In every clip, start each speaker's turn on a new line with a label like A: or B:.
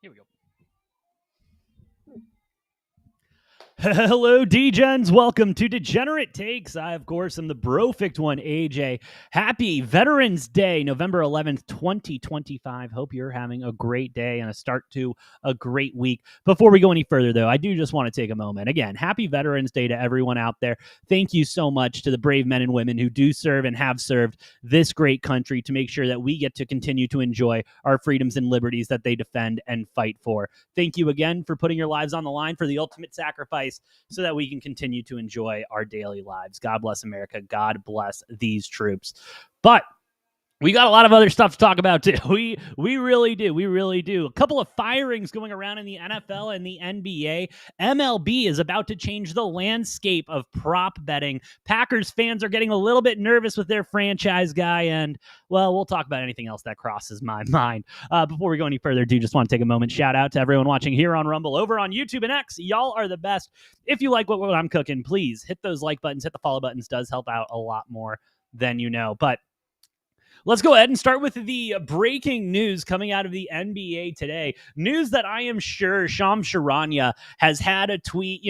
A: Here we go. Hello, D-Gens. Welcome to Degenerate Takes. I, of course, am the brofict one, AJ. Happy Veterans Day, November 11th, 2025. Hope you're having a great day and a start to a great week. Before we go any further, though, I do just want to take a moment. Again, happy Veterans Day to everyone out there. Thank you so much to the brave men and women who do serve and have served this great country to make sure that we get to continue to enjoy our freedoms and liberties that they defend and fight for. Thank you again for putting your lives on the line for the ultimate sacrifice so that we can continue to enjoy our daily lives. God bless America. God bless these troops. But we got a lot of other stuff to talk about too. We really do. We really do. A couple of firings going around in the NFL and the NBA. MLB is about to change the landscape of prop betting. Packers fans are getting a little bit nervous with their franchise guy, and well, we'll talk about anything else that crosses my mind. Before we go any further, do just want to take a moment. Shout out to everyone watching here on Rumble, over on YouTube and X. Y'all are the best. If you like what I'm cooking, please hit those like buttons, hit the follow buttons. Does help out a lot more than you know. But let's go ahead and start with the breaking news coming out of the NBA today. News that I am sure Shams Charania has had a tweet,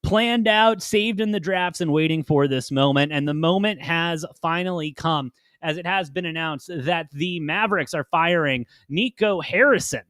A: planned out, saved in the drafts, and waiting for this moment. And the moment has finally come, as it has been announced that the Mavericks are firing Nico Harrison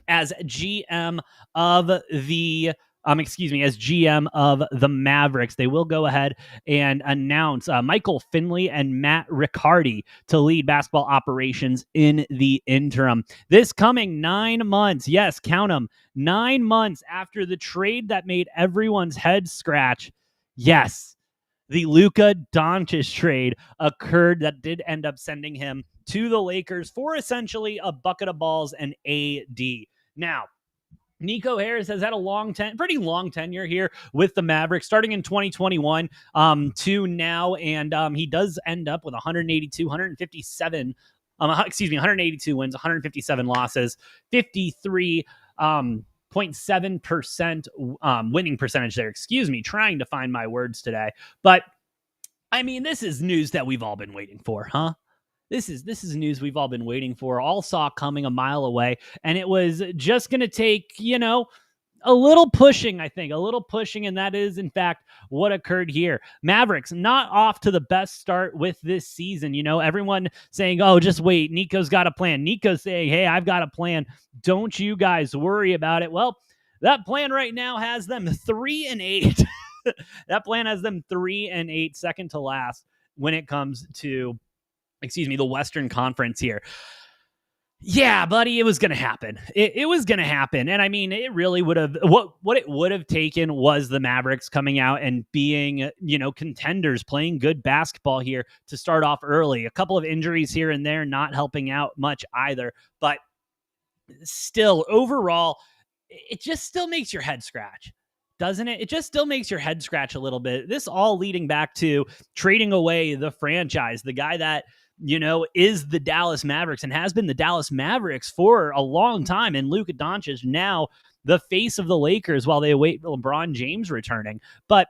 A: as GM of the as GM of the Mavericks. They will go ahead and announce Michael Finley and Matt Riccardi to lead basketball operations in the interim. This coming 9 months, yes, count them, 9 months after the trade that made everyone's head scratch. Yes, the Luka Doncic trade occurred that did end up sending him to the Lakers for essentially a bucket of balls and AD. Now, Nico Harris has had a pretty long tenure here with the Mavericks, starting in 2021 to now, and he does end up with 182 wins, 157 losses, 53.7% winning percentage there. Trying to find my words today. But, I mean, this is news that we've all been waiting for, huh? This is news we've all been waiting for, all saw coming a mile away, and it was just going to take, a little pushing, and that is, in fact, what occurred here. Mavericks not off to the best start with this season. Everyone saying, oh, just wait, Nico's got a plan. Nico's saying, hey, I've got a plan. Don't you guys worry about it. Well, that plan right now has them 3-8. That plan has them 3-8, second to last when it comes to the Western Conference here. Yeah, buddy, it was going to happen. It was going to happen. And I mean, it really would have, what it would have taken was the Mavericks coming out and being, contenders, playing good basketball here to start off early. A couple of injuries here and there, not helping out much either. But still, overall, it just still makes your head scratch, doesn't it? It just still makes your head scratch a little bit. This all leading back to trading away the franchise, the guy that, is the Dallas Mavericks and has been the Dallas Mavericks for a long time. And Luka Doncic, now the face of the Lakers while they await LeBron James returning. But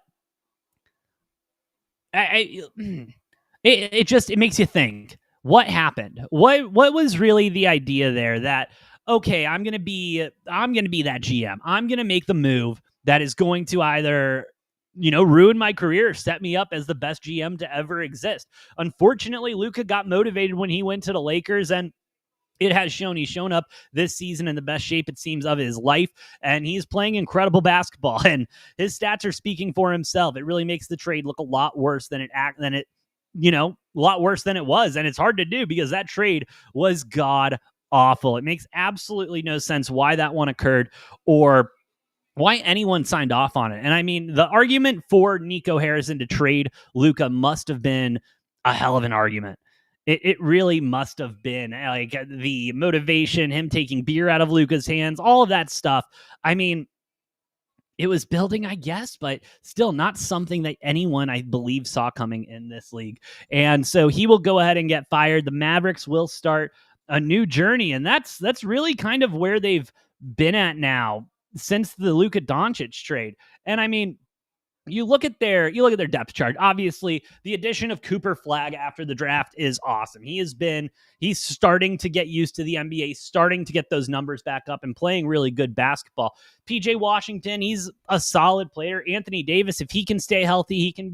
A: it makes you think, what happened? What was really the idea there that, okay, I'm going to be that GM. I'm going to make the move that is going to either ruin my career, set me up as the best GM to ever exist. Unfortunately, Luka got motivated when he went to the Lakers, and it has shown. He's shown up this season in the best shape, it seems, of his life, and he's playing incredible basketball, and his stats are speaking for himself. It really makes the trade look a lot worse than it was, and it's hard to do because that trade was god awful. It makes absolutely no sense why that one occurred or why anyone signed off on it. And I mean, the argument for Nico Harrison to trade Luka must have been a hell of an argument. It really must have been, like, the motivation, him taking beer out of Luka's hands, all of that stuff. I mean, it was building, I guess, but still not something that anyone, I believe, saw coming in this league. And so he will go ahead and get fired. The Mavericks will start a new journey. And that's really kind of where they've been at now since the Luka Doncic trade. And I mean, you look at their depth chart. Obviously, the addition of Cooper Flagg after the draft is awesome. He's starting to get used to the NBA, starting to get those numbers back up and playing really good basketball. PJ Washington, he's a solid player. Anthony Davis, if he can stay healthy, he can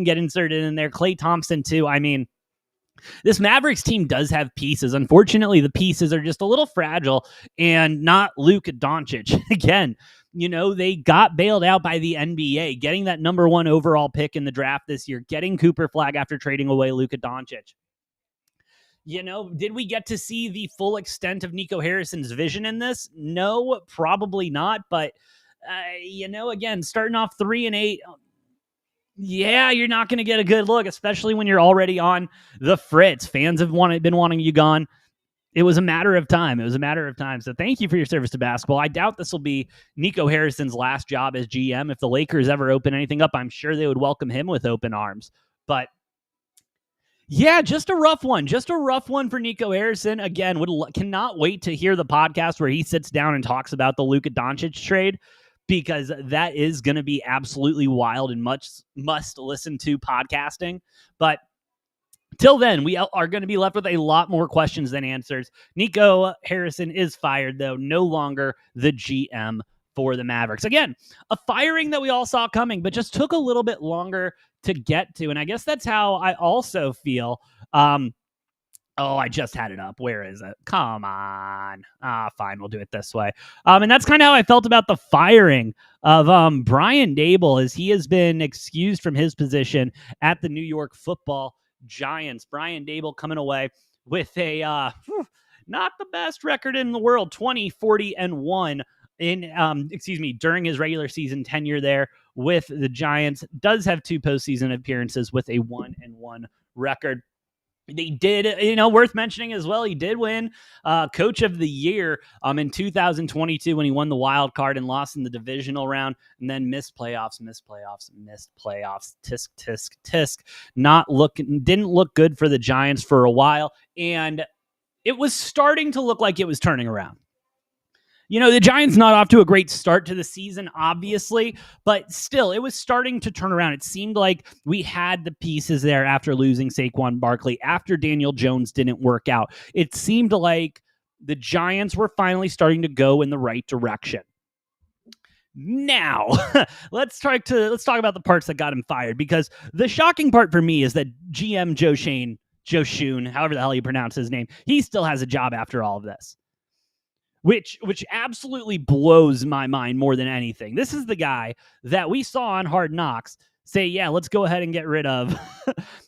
A: get inserted in there. Klay Thompson too. I mean, this Mavericks team does have pieces. Unfortunately, the pieces are just a little fragile, and not Luka Doncic. Again, they got bailed out by the NBA, getting that number 1 overall pick in the draft this year, getting Cooper Flagg after trading away Luka Doncic. Did we get to see the full extent of Nico Harrison's vision in this? No, probably not. But, again, starting off 3-8, yeah, you're not going to get a good look, especially when you're already on the fritz. Fans have been wanting you gone. It was a matter of time. So thank you for your service to basketball. I doubt this will be Nico Harrison's last job as GM. If the Lakers ever open anything up, I'm sure they would welcome him with open arms. But yeah, just a rough one. Just a rough one for Nico Harrison. Again, cannot wait to hear the podcast where he sits down and talks about the Luka Doncic trade, because that is going to be absolutely wild and must listen to podcasting. But till then, we are going to be left with a lot more questions than answers. Nico Harrison is fired, though, no longer the GM for the Mavericks. Again, a firing that we all saw coming, but just took a little bit longer to get to. And I guess that's how I also feel. I just had it up. Where is it? Come on. Fine. We'll do it this way. And that's kind of how I felt about the firing of Brian Daboll, as he has been excused from his position at the New York Football Giants. Brian Daboll coming away with a not the best record in the world, 20-40-1 during his regular season tenure there with the Giants. Does have 2 postseason appearances with a 1-1 record. They did, worth mentioning as well, he did win Coach of the Year in 2022 when he won the wild card and lost in the divisional round, and then missed playoffs. Tisk, tisk, tisk. Didn't look good for the Giants for a while, and it was starting to look like it was turning around. The Giants not off to a great start to the season, obviously, but still, it was starting to turn around. It seemed like we had the pieces there after losing Saquon Barkley, after Daniel Jones didn't work out. It seemed like the Giants were finally starting to go in the right direction. Now, let's talk about the parts that got him fired, because the shocking part for me is that GM Joe Schoen, however the hell you pronounce his name, he still has a job after all of this. Which absolutely blows my mind more than anything. This is the guy that we saw on Hard Knocks say, yeah, let's go ahead and get rid of,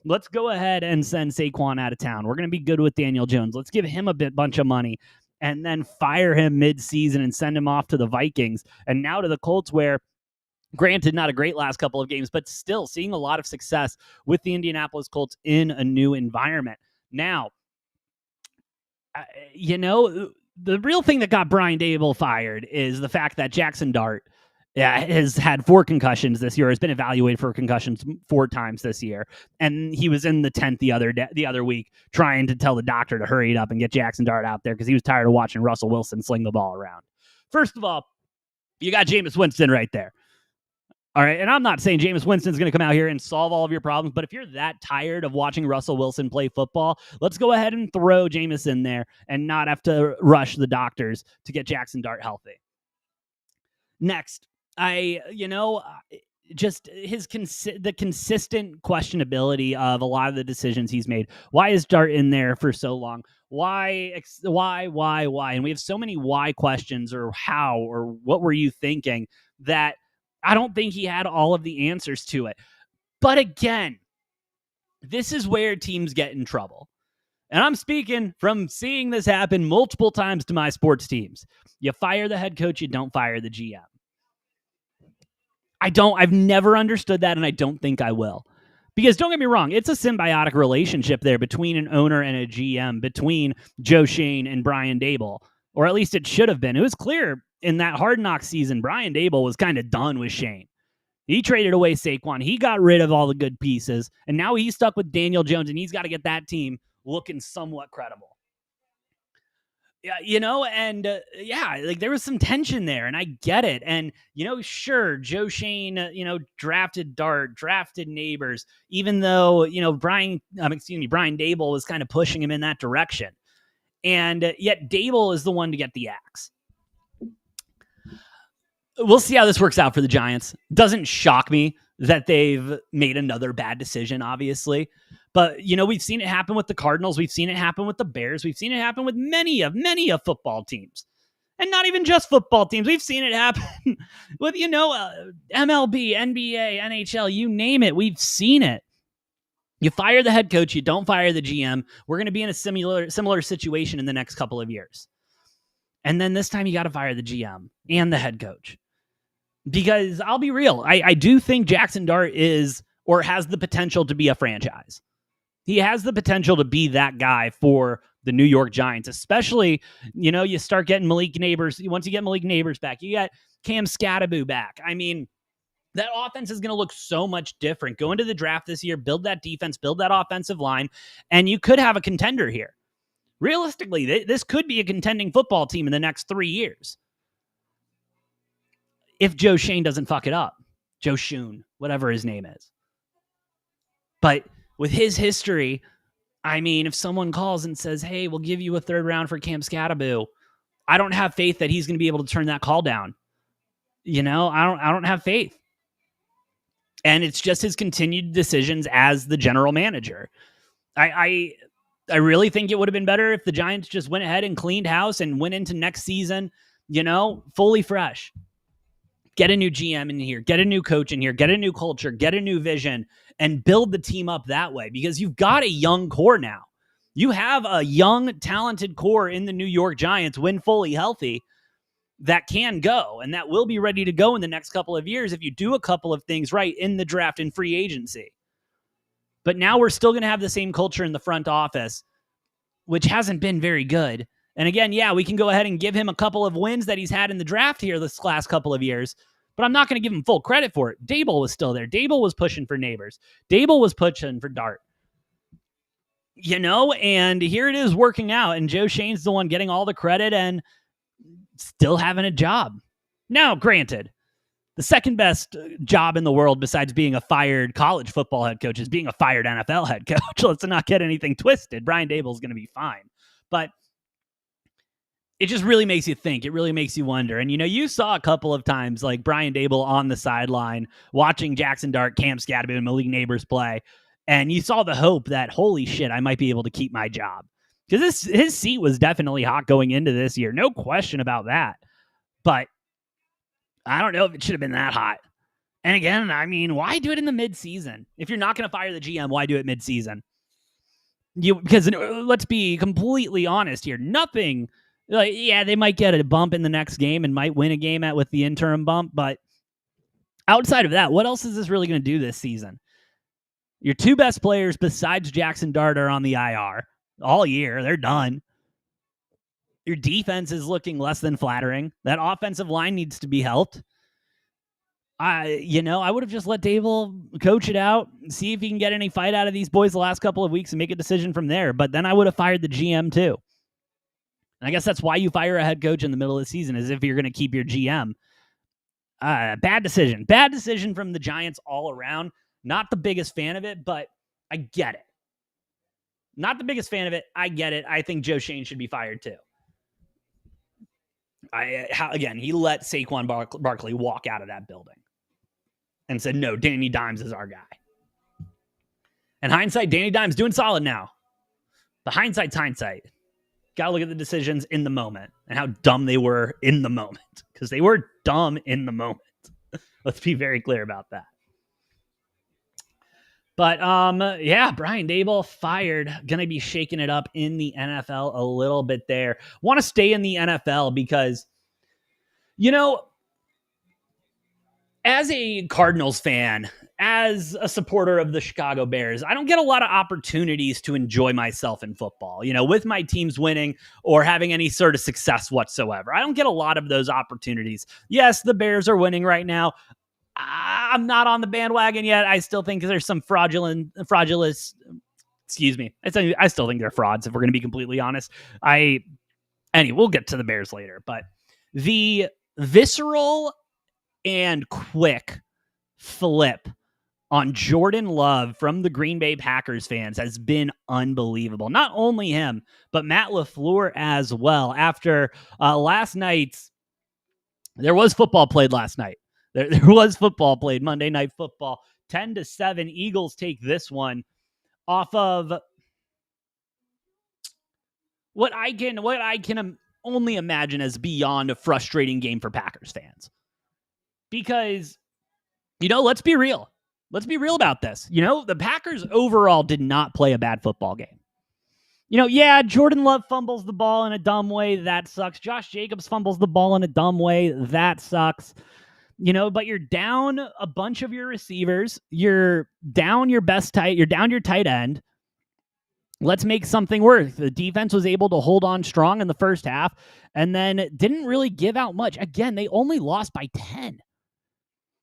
A: let's go ahead and send Saquon out of town. We're going to be good with Daniel Jones. Let's give him a bunch of money, and then fire him mid-season and send him off to the Vikings. And now to the Colts, where, granted, not a great last couple of games, but still seeing a lot of success with the Indianapolis Colts in a new environment. Now, the real thing that got Brian Daboll fired is the fact that Jackson Dart has had 4 concussions this year, has been evaluated for concussions 4 times this year. And he was in the tent the other week trying to tell the doctor to hurry it up and get Jackson Dart out there because he was tired of watching Russell Wilson sling the ball around. First of all, you got Jameis Winston right there. All right, and I'm not saying Jameis Winston's going to come out here and solve all of your problems, but if you're that tired of watching Russell Wilson play football, let's go ahead and throw Jameis in there and not have to rush the doctors to get Jackson Dart healthy. Next, just the consistent questionability of a lot of the decisions he's made. Why is Dart in there for so long? Why? And we have so many why questions, or how, or what were you thinking, that I don't think he had all of the answers to it. But again, this is where teams get in trouble. And I'm speaking from seeing this happen multiple times to my sports teams. You fire the head coach, you don't fire the GM. I've never understood that, and I don't think I will. Because don't get me wrong, it's a symbiotic relationship there between an owner and a GM, between Joe Schoen and Brian Daboll. Or at least it should have been. It was clear in that Hard Knocks season, Brian Daboll was kind of done with Schoen. He traded away Saquon. He got rid of all the good pieces. And now he's stuck with Daniel Jones, and he's got to get that team looking somewhat credible. Like there was some tension there, and I get it. And, sure, Joe Shane, drafted Dart, drafted Neighbors, even though, Brian Daboll was kind of pushing him in that direction. And yet Daboll is the one to get the axe. We'll see how this works out for the Giants. Doesn't shock me that they've made another bad decision, obviously. But, we've seen it happen with the Cardinals. We've seen it happen with the Bears. We've seen it happen with many of football teams. And not even just football teams. We've seen it happen with, MLB, NBA, NHL, you name it. We've seen it. You fire the head coach. You don't fire the GM. We're going to be in a similar situation in the next couple of years. And then this time you got to fire the GM and the head coach. Because I'll be real. I do think Jackson Dart is or has the potential to be a franchise. He has the potential to be that guy for the New York Giants, especially, you start getting Malik Neighbors. Once you get Malik Neighbors back, you got Cam Scatterbo back. I mean, that offense is going to look so much different. Go into the draft this year, build that defense, build that offensive line, and you could have a contender here. Realistically, this could be a contending football team in the next 3 years. If Joe Shane doesn't fuck it up. Joe Shune, whatever his name is. But with his history, I mean, if someone calls and says, hey, we'll give you a third round for Cam Scatterbo, I don't have faith that he's going to be able to turn that call down. I don't have faith. And it's just his continued decisions as the general manager. I really think it would have been better if the Giants just went ahead and cleaned house and went into next season, fully fresh. Get a new GM in here, get a new coach in here, get a new culture, get a new vision, and build the team up that way, because you've got a young core now. You have a young, talented core in the New York Giants when fully healthy that can go and that will be ready to go in the next couple of years if you do a couple of things right in the draft and free agency. But now we're still going to have the same culture in the front office, which hasn't been very good. And again, we can go ahead and give him a couple of wins that he's had in the draft here this last couple of years, but I'm not going to give him full credit for it. Daboll was still there. Daboll was pushing for Neighbors. Daboll was pushing for Dart. And here it is working out, and Joe Shane's the one getting all the credit and still having a job. Now, granted, the second best job in the world besides being a fired college football head coach is being a fired NFL head coach. Let's not get anything twisted. Brian Daboll's going to be fine. But it just really makes you think. It really makes you wonder. And, you saw a couple of times like Brian Daboll on the sideline watching Jackson Dart, Cam Scatterbo, and Malik Neighbors play. And you saw the hope that, holy shit, I might be able to keep my job. Because his seat was definitely hot going into this year. No question about that. But I don't know if it should have been that hot. And again, I mean, why do it in the midseason? If you're not going to fire the GM, why do it midseason? Because let's be completely honest here. Nothing... they might get a bump in the next game and might win a game with the interim bump, but outside of that, what else is this really going to do this season? Your two best players besides Jackson Dart are on the IR all year. They're done. Your defense is looking less than flattering. That offensive line needs to be helped. I would have just let Daboll coach it out, see if he can get any fight out of these boys the last couple of weeks and make a decision from there. But then I would have fired the GM too. And I guess that's why you fire a head coach in the middle of the season, is if you're going to keep your GM. Bad decision. Bad decision from the Giants all around. Not the biggest fan of it, but I get it. Not the biggest fan of it. I get it. I think Joe Shane should be fired too. He let Saquon Barkley walk out of that building and said, no, Danny Dimes is our guy. And hindsight, Danny Dimes doing solid now. But hindsight's hindsight. Got to look at the decisions in the moment and how dumb they were in the moment, because they were dumb in the moment. Let's be very clear about that. But Brian Daboll fired. Going to be shaking it up in the NFL a little bit there. Want to stay in the NFL because, as a Cardinals fan, as a supporter of the Chicago Bears, I don't get a lot of opportunities to enjoy myself in football, with my teams winning or having any sort of success whatsoever. I don't get a lot of those opportunities. Yes, the Bears are winning right now. I'm not on the bandwagon yet. I still think there's some fraudulent, excuse me. I still think they're frauds, if we're going to be completely honest. Anyway, we'll get to the Bears later, but the visceral and quick flip on Jordan Love from the Green Bay Packers fans has been unbelievable. Not only him, but Matt LaFleur as well. After last night's, there was football played last night. There was football played, Monday Night Football. 10-7, Eagles take this one off of what I can only imagine as beyond a frustrating game for Packers fans. Because, let's be real. Let's be real about this. The Packers overall did not play a bad football game. Jordan Love fumbles the ball in a dumb way. That sucks. Josh Jacobs fumbles the ball in a dumb way. That sucks. But you're down a bunch of your receivers. You're down your you're down your tight end. Let's make something work. The defense was able to hold on strong in the first half and then didn't really give out much. Again, they only lost by 10.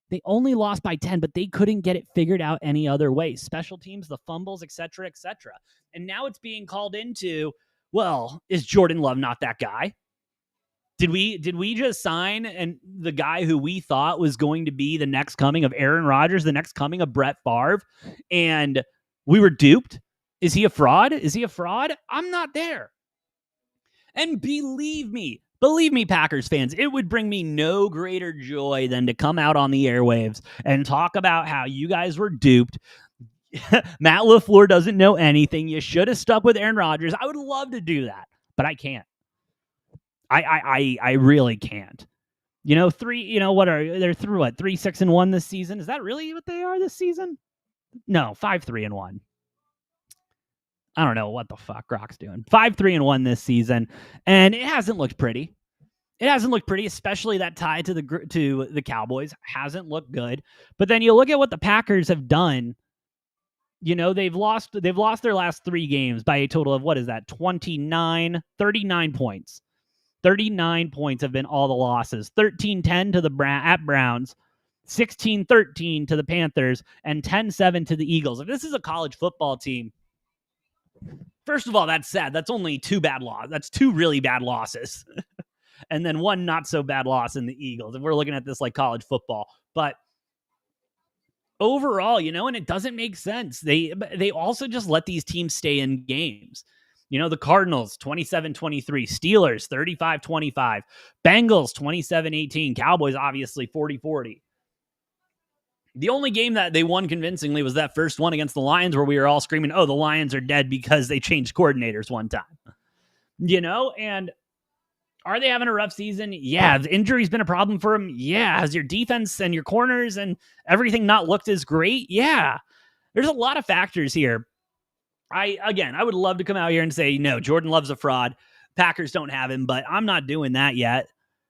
A: But they couldn't get it figured out any other way. Special teams, the fumbles, et cetera, et cetera. And now it's being called into, well, is Jordan Love not that guy? Did we just sign the guy who we thought was going to be the next coming of Aaron Rodgers, the next coming of Brett Favre, and we were duped? Is he a fraud? I'm not there. And believe me, Packers fans, it would bring me no greater joy than to come out on the airwaves and talk about how you guys were duped. Matt LaFleur doesn't know anything. You should have stuck with Aaron Rodgers. I would love to do that, but I can't. I really can't. They're through 3-6-1 this season. Is that really what they are this season? No, 5-3-1. I don't know what the fuck Grok's doing. 5-3-1 this season, and it hasn't looked pretty. Especially that tie to the Cowboys hasn't looked good. But then you look at what the Packers have done. They've lost their last 3 games by a total of, what is that? 39 points. 39 points have been all the losses. 13-10 to the Browns, 16-13 to the Panthers, and 10-7 to the Eagles. If this is a college football team, first of all, that's sad. That's only 2 bad losses. That's 2 really bad losses. And then 1 not so bad loss in the Eagles. If we're looking at this like college football. But overall, and it doesn't make sense. They also just let these teams stay in games. The Cardinals, 27-23. Steelers, 35-25. Bengals, 27-18. Cowboys, obviously, 40-40. The only game that they won convincingly was that first one against the Lions where we were all screaming, oh, the Lions are dead because they changed coordinators one time. And are they having a rough season? Yeah. The injury's been a problem for them. Yeah. Has your defense and your corners and everything not looked as great? Yeah. There's a lot of factors here. I would love to come out here and say, no, Jordan Love's a fraud. Packers don't have him, but I'm not doing that yet.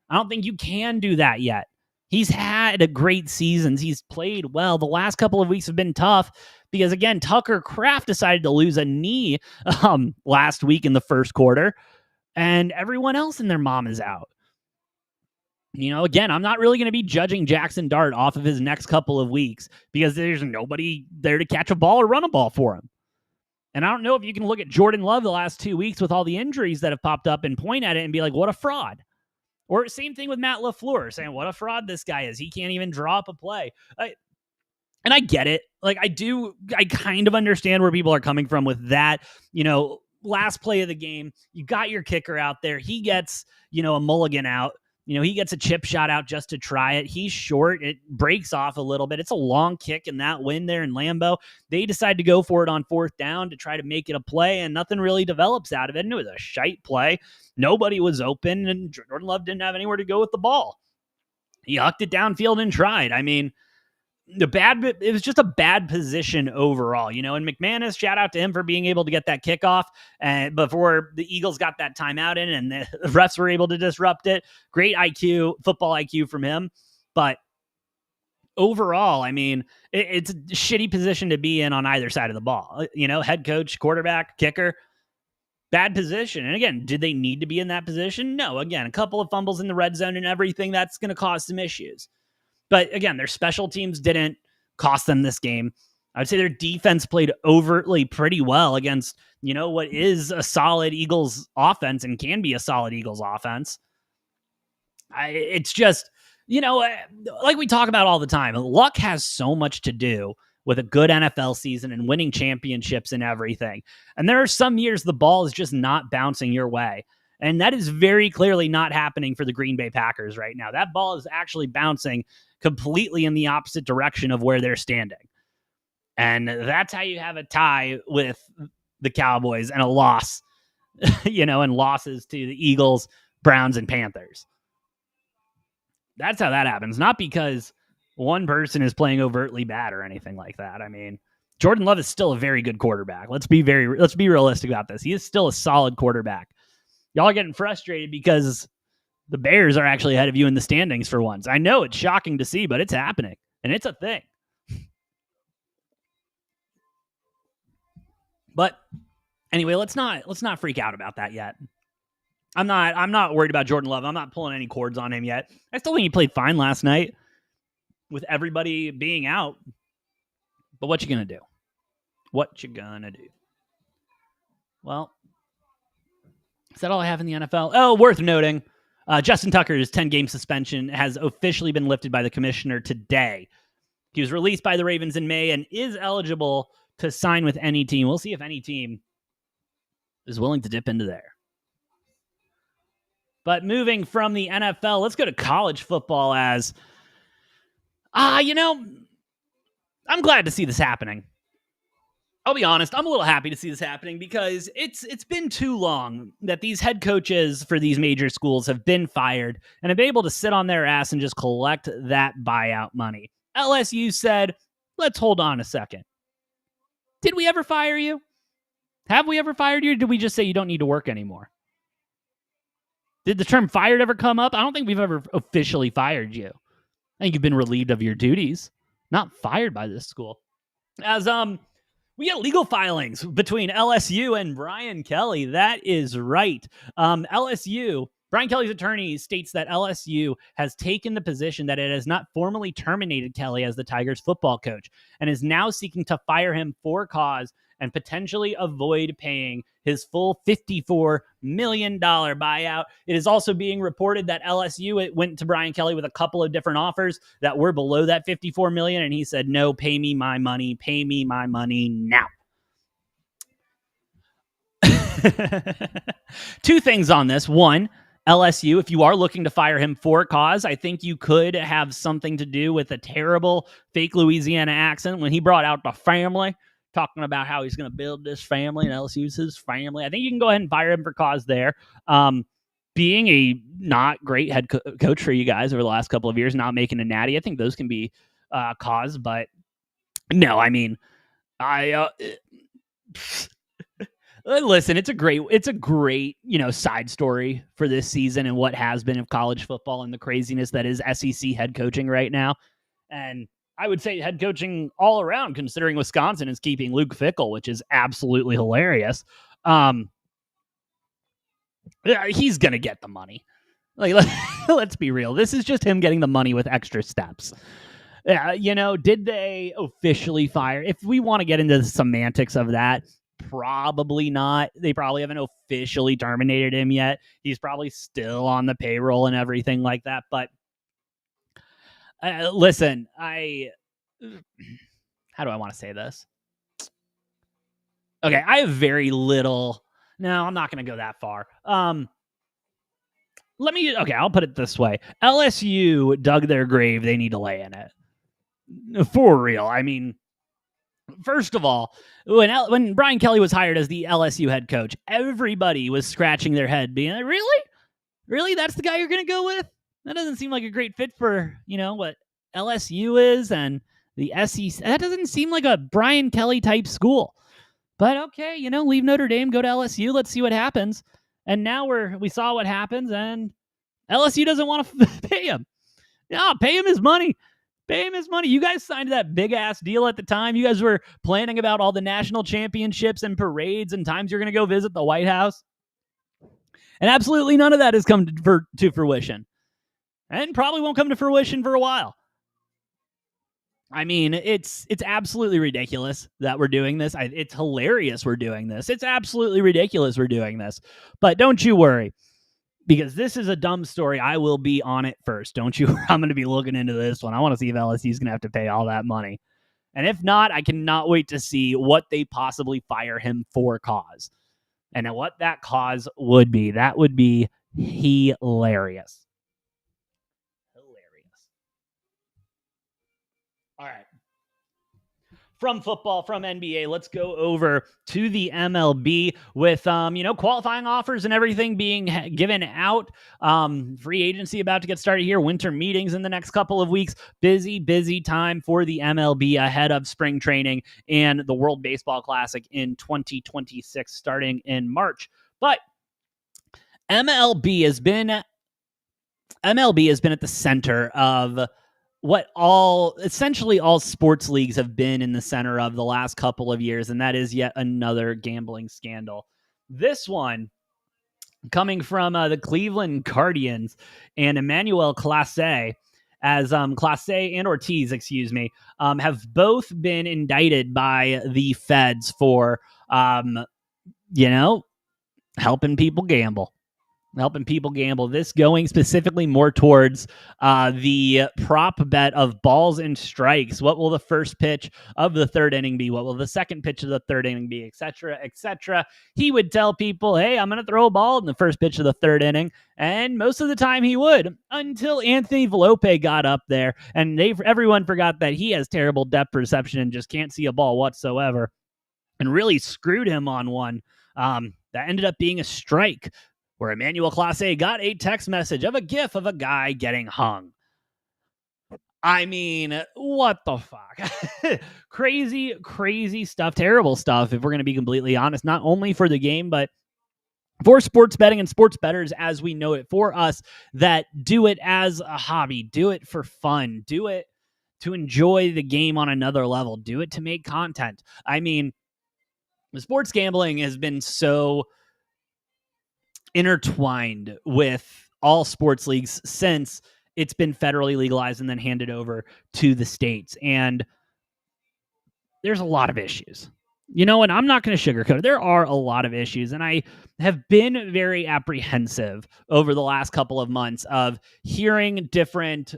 A: I don't think you can do that yet. He's had a great season. He's played well. The last couple of weeks have been tough because, again, Tucker Kraft decided to lose a knee last week in the first quarter, and everyone else and their mom is out. Again, I'm not really going to be judging Jackson Dart off of his next couple of weeks because there's nobody there to catch a ball or run a ball for him. And I don't know if you can look at Jordan Love the last 2 weeks with all the injuries that have popped up and point at it and be like, what a fraud. Or same thing with Matt LaFleur saying, what a fraud this guy is. He can't even draw up a play. And I get it. Like, I kind of understand where people are coming from with that. Last play of the game, you got your kicker out there. He gets, a mulligan out. He gets a chip shot out just to try it. He's short. It breaks off a little bit. It's a long kick in that wind there in Lambeau. They decide to go for it on 4th down to try to make it a play, and nothing really develops out of it. And it was a shite play. Nobody was open, and Jordan Love didn't have anywhere to go with the ball. He hucked it downfield and tried. I mean, it was just a bad position overall, and McManus, shout out to him for being able to get that kickoff and before the Eagles got that timeout in and the refs were able to disrupt it. Great football IQ from him. But overall, I mean, it's a shitty position to be in on either side of the ball. Head coach, quarterback, kicker, bad position. And again, did they need to be in that position? No. Again, a couple of fumbles in the red zone and everything, that's going to cause some issues. But again, their special teams didn't cost them this game. I'd say their defense played overtly pretty well against, what is a solid Eagles offense and can be a solid Eagles offense. It's just, like we talk about all the time, luck has so much to do with a good NFL season and winning championships and everything. And there are some years the ball is just not bouncing your way. And that is very clearly not happening for the Green Bay Packers right now. That ball is actually bouncing completely in the opposite direction of where they're standing. And that's how you have a tie with the Cowboys and a loss, and losses to the Eagles, Browns, and Panthers. That's how that happens. Not because one person is playing overtly bad or anything like that. I mean, Jordan Love is still a very good quarterback. Let's be realistic about this. He is still a solid quarterback. Y'all are getting frustrated because the Bears are actually ahead of you in the standings for once. I know it's shocking to see, but it's happening, and it's a thing. But anyway, let's not freak out about that yet. I'm not worried about Jordan Love. I'm not pulling any cords on him yet. I still think he played fine last night with everybody being out. But what you gonna do? Well, is that all I have in the NFL? Oh, worth noting, Justin Tucker's 10-game suspension has officially been lifted by the commissioner today. He was released by the Ravens in May and is eligible to sign with any team. We'll see if any team is willing to dip into there. But moving from the NFL, let's go to college football as, I'm glad to see this happening. I'll be honest, I'm a little happy to see this happening because it's been too long that these head coaches for these major schools have been fired and have been able to sit on their ass and just collect that buyout money. LSU said, let's hold on a second. Did we ever fire you? Have we ever fired you, or did we just say you don't need to work anymore? Did the term fired ever come up? I don't think we've ever officially fired you. I think you've been relieved of your duties, not fired by this school. As we get legal filings between LSU and Brian Kelly. That is right. LSU, Brian Kelly's attorney states that LSU has taken the position that it has not formally terminated Kelly as the Tigers football coach and is now seeking to fire him for cause and potentially avoid paying his full $54 million buyout. It is also being reported that LSU went to Brian Kelly with a couple of different offers that were below that $54 million, and he said, no, pay me my money now. Two things on this. One, LSU, if you are looking to fire him for cause, I think you could have something to do with a terrible fake Louisiana accent when he brought out the family, talking about how he's going to build this family and LSU's his family. I think you can go ahead and fire him for cause there. Being a not great head coach for you guys over the last couple of years, not making a natty, I think those can be cause. But no, I mean, listen, it's a great, side story for this season and what has been of college football and the craziness that is SEC head coaching right now. And I would say head coaching all around, considering Wisconsin is keeping Luke Fickell, which is absolutely hilarious. He's going to get the money. Let's be real. This is just him getting the money with extra steps. Did they officially fire? If we want to get into the semantics of that, probably not. They probably haven't officially terminated him yet. He's probably still on the payroll and everything like that. But listen, how do I want to say this? Okay, I have very little. No, I'm not going to go that far. I'll put it this way. LSU dug their grave. They need to lay in it. For real. I mean, first of all, when Brian Kelly was hired as the LSU head coach, everybody was scratching their head being like, really? Really? That's the guy you're going to go with? That doesn't seem like a great fit for, what LSU is and the SEC. That doesn't seem like a Brian Kelly type school. But okay, leave Notre Dame, go to LSU. Let's see what happens. And now we saw what happens, and LSU doesn't want to pay him. Yeah, pay him his money. Pay him his money. You guys signed that big-ass deal at the time. You guys were planning about all the national championships and parades and times you're going to go visit the White House. And absolutely none of that has come to fruition. And probably won't come to fruition for a while. I mean, it's absolutely ridiculous that we're doing this. It's hilarious we're doing this. It's absolutely ridiculous we're doing this. But don't you worry, because this is a dumb story. I will be on it first. Don't you? I'm going to be looking into this one. I want to see if LSU is going to have to pay all that money. And if not, I cannot wait to see what they possibly fire him for cause. And what that cause would be. That would be hilarious. All right. From football, from NBA, let's go over to the MLB with qualifying offers and everything being given out. Free agency about to get started here. Winter meetings in the next couple of weeks. Busy time for the MLB ahead of spring training and the World Baseball Classic in 2026 starting in March. But MLB has been at the center of what essentially all sports leagues have been in the center of the last couple of years, and that is yet another gambling scandal. This one coming from the Cleveland Guardians and Emmanuel Clase, as Clase and Ortiz, have both been indicted by the feds for, helping people gamble. This going specifically more towards the prop bet of balls and strikes. What will the first pitch of the third inning be? What will the second pitch of the third inning be? Etc. Etc. He would tell people, hey, I'm going to throw a ball in the first pitch of the third inning. And most of the time he would, until Anthony Volpe got up there. And everyone forgot that he has terrible depth perception and just can't see a ball whatsoever. And really screwed him on one. That ended up being a strike, where Emmanuel Clase got a text message of a gif of a guy getting hung. I mean, what the fuck? Crazy stuff, terrible stuff, if we're going to be completely honest, not only for the game, but for sports betting and sports bettors as we know it, for us that do it as a hobby, do it for fun, do it to enjoy the game on another level, do it to make content. I mean, sports gambling has been so intertwined with all sports leagues since it's been federally legalized and then handed over to the states. And there's a lot of issues, and I'm not going to sugarcoat it. There are a lot of issues. And I have been very apprehensive over the last couple of months of hearing different,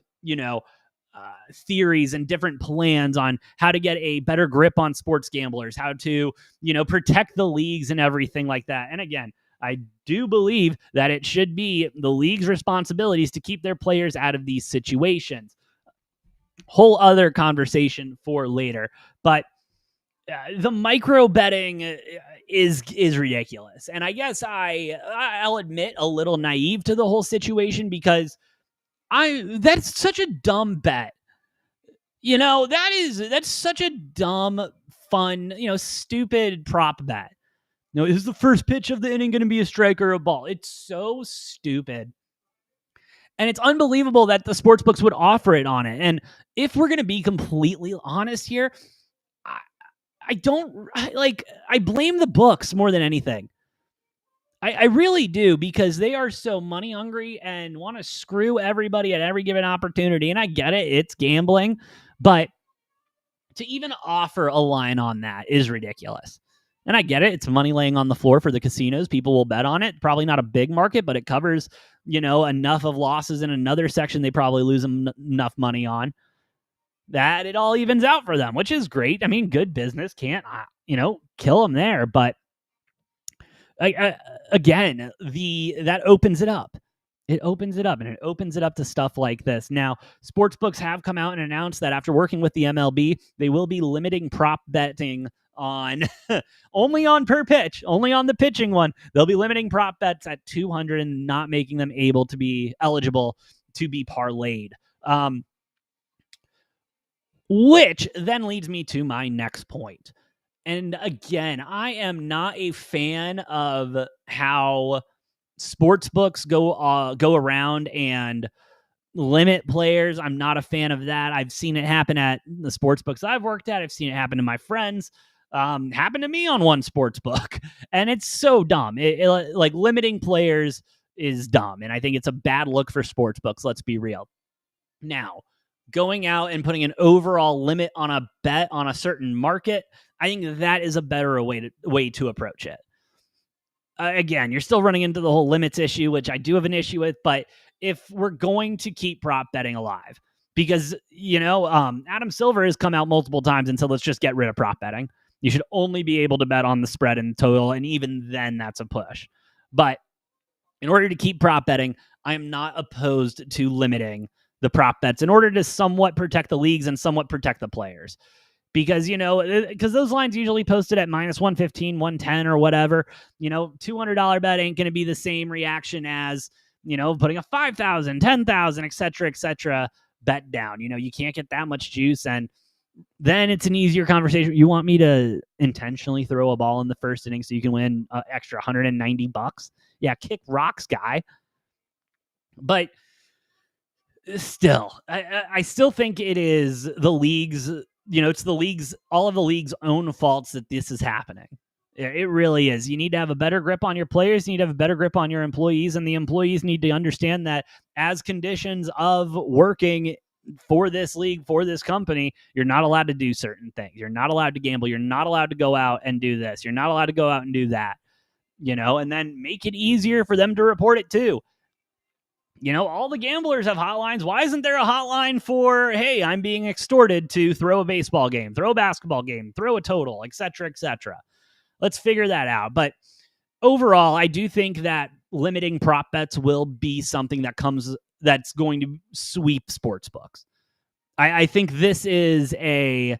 A: theories and different plans on how to get a better grip on sports gamblers, how to, protect the leagues and everything like that. And again, I do believe that it should be the league's responsibilities to keep their players out of these situations. Whole other conversation for later. But the micro betting is ridiculous. And I guess I'll admit a little naive to the whole situation, because that's such a dumb bet. That's such a dumb, fun, stupid prop bet. Is the first pitch of the inning going to be a strike or a ball? It's so stupid. And it's unbelievable that the sports books would offer it on it. And if we're going to be completely honest here, I blame the books more than anything. I really do, because they are so money hungry and want to screw everybody at every given opportunity. And I get it. It's gambling. But to even offer a line on that is ridiculous. And I get it. It's money laying on the floor for the casinos. People will bet on it. Probably not a big market, but it covers, enough of losses in another section they probably lose enough money on that it all evens out for them, which is great. I mean, good business. Can't, kill them there. But again, that opens it up. It opens it up, and it opens it up to stuff like this. Now, sportsbooks have come out and announced that after working with the MLB, they will be limiting prop betting on only on per pitch, only on the pitching one. They'll be limiting prop bets at 200 and not making them eligible to be parlayed. Which then leads me to my next point. And again, I am not a fan of how sports books go around and limit players. I'm not a fan of that. I've seen it happen at the sports books I've worked at. I've seen it happen to my friends. Happened to me on one sports book, and it's so dumb. Like limiting players is dumb, and I think it's a bad look for sports books. Let's be real. Now, going out and putting an overall limit on a bet on a certain market, I think that is a better way to approach it. Again, you're still running into the whole limits issue, which I do have an issue with, but if we're going to keep prop betting alive, because, Adam Silver has come out multiple times and said, let's just get rid of prop betting. You should only be able to bet on the spread and total, and even then that's a push. But in order to keep prop betting, I am not opposed to limiting the prop bets in order to somewhat protect the leagues and somewhat protect the players. Because, those lines usually posted at minus 115, 110 or whatever. $200 bet ain't going to be the same reaction as, putting a 5,000, 10,000, et cetera, bet down. You can't get that much juice. And then it's an easier conversation. You want me to intentionally throw a ball in the first inning so you can win an extra $190? Yeah, kick rocks, guy. But still, I still think it is the league's, it's all of the league's own faults that this is happening. It really is. You need to have a better grip on your players. You need to have a better grip on your employees, and the employees need to understand that as conditions of working for this league, for this company, you're not allowed to do certain things. You're not allowed to gamble. You're not allowed to go out and do this. You're not allowed to go out and do that, and then make it easier for them to report it too. All the gamblers have hotlines. Why isn't there a hotline for, hey, I'm being extorted to throw a baseball game, throw a basketball game, throw a total, et cetera, et cetera? Let's figure that out. But overall, I do think that limiting prop bets will be something that's going to sweep sports books. I think this is a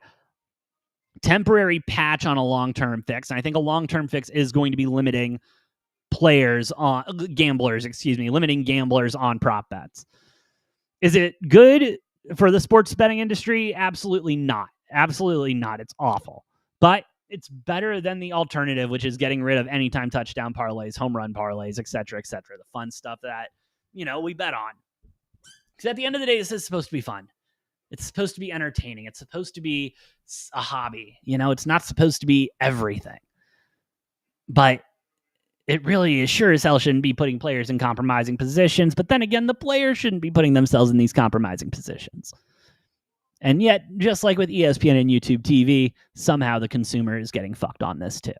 A: temporary patch on a long-term fix. And I think a long-term fix is going to be limiting limiting gamblers on prop bets. Is it good for the sports betting industry? Absolutely not. Absolutely not. It's awful. But it's better than the alternative, which is getting rid of anytime touchdown parlays, home run parlays, et cetera, the fun stuff that, we bet on. Because at the end of the day, this is supposed to be fun. It's supposed to be entertaining. It's supposed to be a hobby. It's not supposed to be everything. But it really is sure as hell shouldn't be putting players in compromising positions. But then again, the players shouldn't be putting themselves in these compromising positions. And yet, just like with ESPN and YouTube TV, somehow the consumer is getting fucked on this too.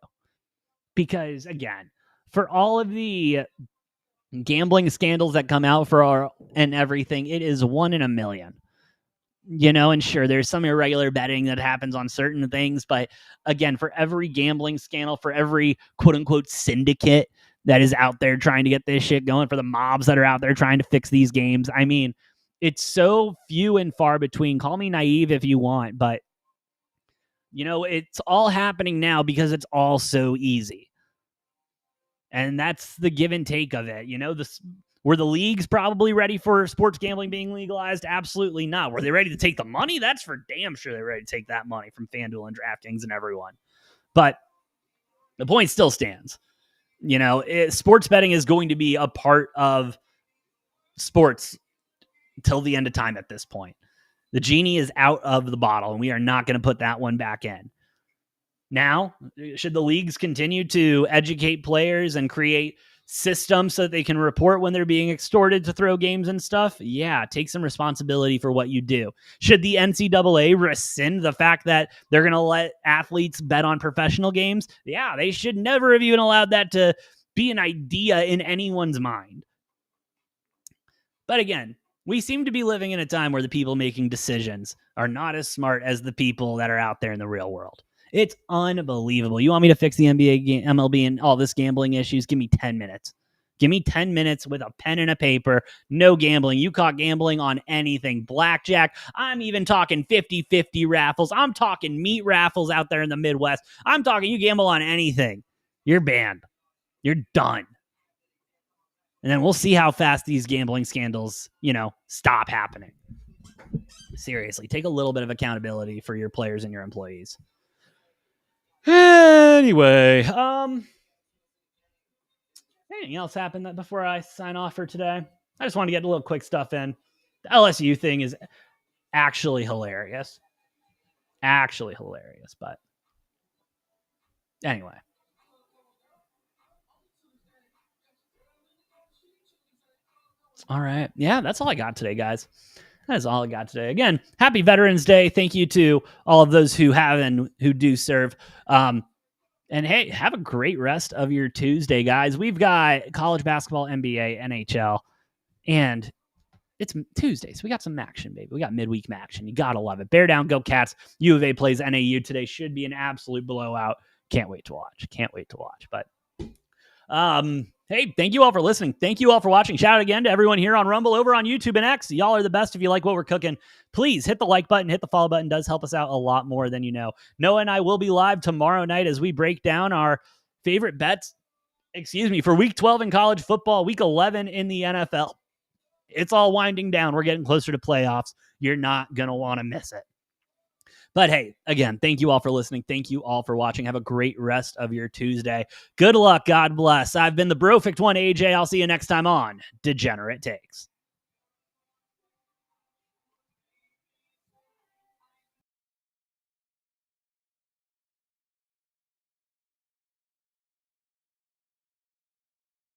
A: Because, again, for all of the gambling scandals that come out and everything, it is 1 in a million. And sure, there's some irregular betting that happens on certain things. But again, for every gambling scandal, for every quote unquote syndicate that is out there trying to get this shit going, for the mobs that are out there trying to fix these games, I mean, it's so few and far between. Call me naive if you want, but it's all happening now because it's all so easy. And that's the give and take of it. Were the leagues probably ready for sports gambling being legalized? Absolutely not. Were they ready to take the money? That's for damn sure they're ready to take that money from FanDuel and DraftKings and everyone. But the point still stands. Sports betting is going to be a part of sports till the end of time at this point. The genie is out of the bottle, and we are not going to put that one back in. Now, should the leagues continue to educate players and create systems so that they can report when they're being extorted to throw games and stuff? Yeah, take some responsibility for what you do. Should the NCAA rescind the fact that they're going to let athletes bet on professional games? Yeah, they should never have even allowed that to be an idea in anyone's mind. But again, we seem to be living in a time where the people making decisions are not as smart as the people that are out there in the real world. It's unbelievable. You want me to fix the NBA, MLB, and all this gambling issues? Give me 10 minutes. Give me 10 minutes with a pen and a paper. No gambling. You caught gambling on anything. Blackjack. I'm even talking 50-50 raffles. I'm talking meat raffles out there in the Midwest. I'm talking you gamble on anything. You're banned. You're done. And then we'll see how fast these gambling scandals, stop happening. Seriously, take a little bit of accountability for your players and your employees. Anyway, anything else happened before I sign off for today? I just want to get a little quick stuff in. The LSU thing is actually hilarious. But anyway. All right. Yeah, that's all I got today, guys. That's all I got today. Again, happy Veterans Day. Thank you to all of those who have and who do serve. And hey, have a great rest of your Tuesday, guys. We've got college basketball, NBA, NHL, and it's Tuesday, so we got some action, baby. We got midweek action. You gotta love it. Bear down, go Cats. U of A plays NAU today. Should be an absolute blowout. Can't wait to watch. But hey, thank you all for listening. Thank you all for watching. Shout out again to everyone here on Rumble, over on YouTube and X. Y'all are the best. If you like what we're cooking, please hit the like button, hit the follow button. It does help us out a lot more than you know. Noah and I will be live tomorrow night as we break down our favorite bets, for week 12 in college football, week 11 in the NFL. It's all winding down. We're getting closer to playoffs. You're not going to want to miss it. But hey, again, thank you all for listening. Thank you all for watching. Have a great rest of your Tuesday. Good luck. God bless. I've been the Brofict one, AJ. I'll see you next time on Degenerate Takes.